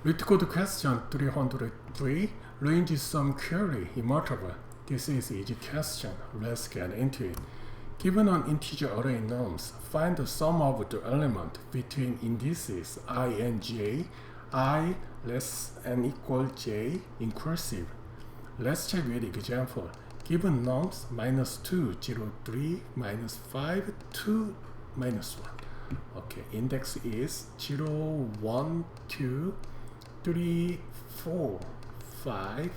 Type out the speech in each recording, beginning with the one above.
Root code question 303. Range sum query immutable. This is easy question. Let's get into it. Given an integer array nums, find the sum of the element between indices I and j, I less than equal j inclusive. Let's check with example. Given nums -2, 0, 3, -5, 2, -1. Okay, index is 0, 1, 2, 3, 4, 5.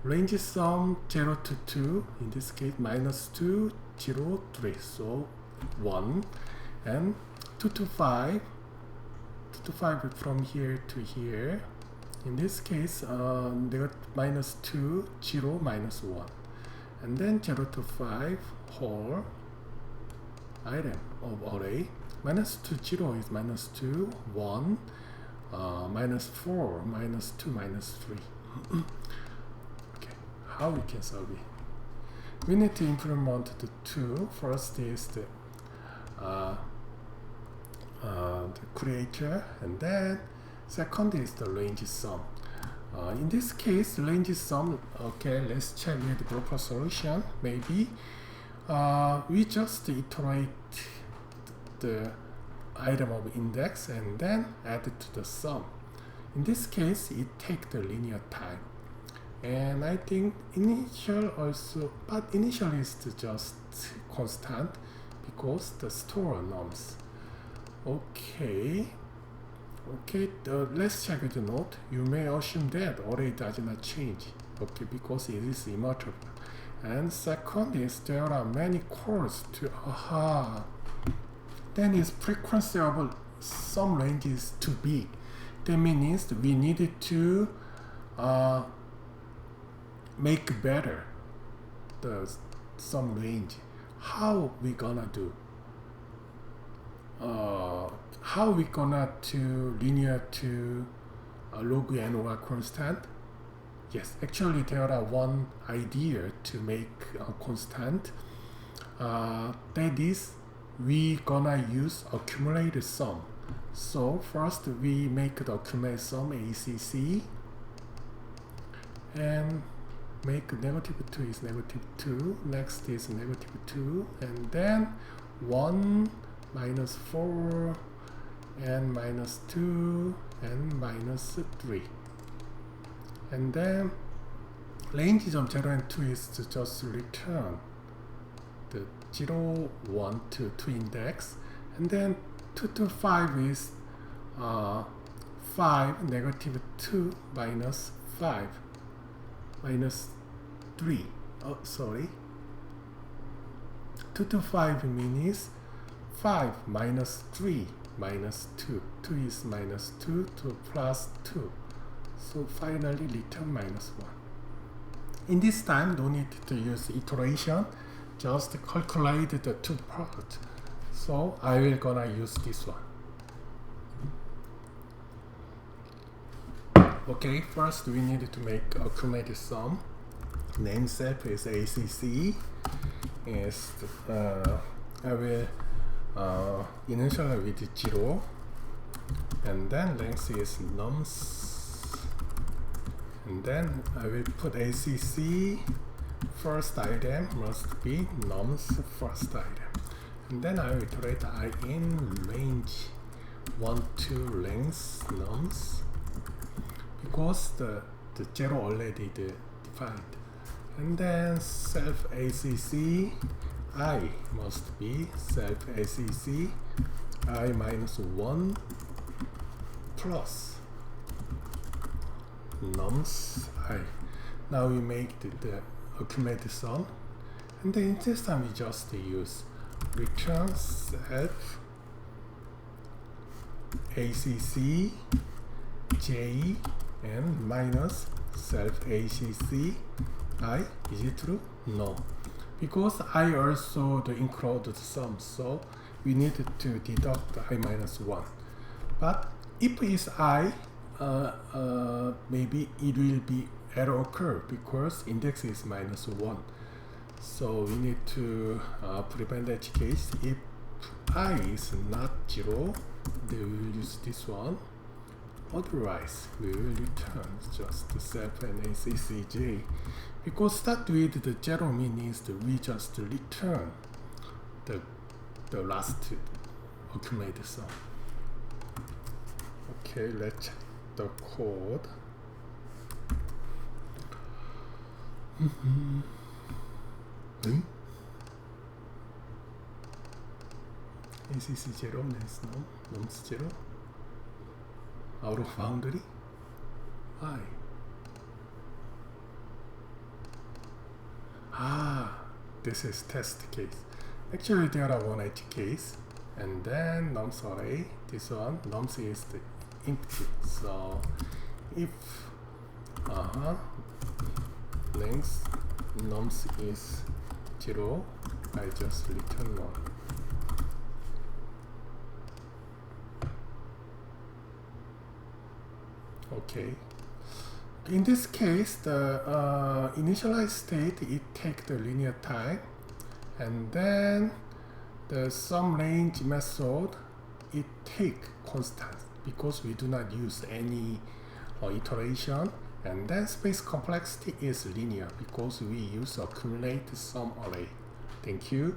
Range sum 0 to 2, in this case -2, 0, 3, so 1, and 2 to 5, 2 to 5 from here to here. In this case, they got -2, 0, -1, and then 0 to 5 whole item of array. -2, 0 is -2, 1, -4, -2, -3. Okay, how we can solve it? We need to implement the two. First is the creator, and then second is the range sum. In this case, range sum. Okay, let's check with the proper solution. Maybe we just iterate the item of index and then add it to the sum. In this case, it takes the linear time, and I think initial also, but initial is just constant because the store nums. Okay, let's check the note. You may assume that array does not change, okay, because it is immutable. And second is there are many calls to then is frequency of some range is too big. That means we needed to make better the some range. How we gonna do? How we gonna to linear to log n over constant? Yes, actually there are one idea to make a constant. That is, we gonna use accumulated sum. So first we make the accumulated sum ACC and make -2 is -2, next is -2, and then 1, -4, and -2, and -3. And then range of 0 and 2 is to just return the 0, 1 to 2 index, and then 2 to 5 is 5, -2, -5, -3. Oh, sorry. 2 to 5 means 5 -3 -2. 2 is -2 to +2. So finally return -1. In this time, don't need to use iteration. Just calculate the two parts. So I will gonna use this one. Okay, first we need to make accumulated sum. Name set is ACC. Is I will initialize with 0, and then length is nums. And then I will put ACC. First item must be nums first item, and then I will iterate I in range 1 to length nums because the 0 already defined, and then self ACC I must be self ACC I -1 plus nums I. Now we make the accumulated sum, and then this time we just use return self ACC j and minus self ACC I. Is it true? No, because I also include the sum, so we need to deduct I -1. But if it's I, maybe it will be error occur because index is -1. So we need to prevent that case. If I is not 0, they will use this one. Otherwise, we will return just self and ACCJ. Because start with the 0 means that we just return the last accumulated sum. Okay, let's check the code. ACC 0 means no, nums 0. Out of boundary. Why? This is test case. Actually, there are one edge case, and then nums array. This one, nums is the empty. So if length nums is 0, I just return 1. Okay. In this case, the initialized state, it takes the linear time, and then the sum range method, it take constant because we do not use any iteration, and then space complexity is linear because we use accumulate sum array. Thank you.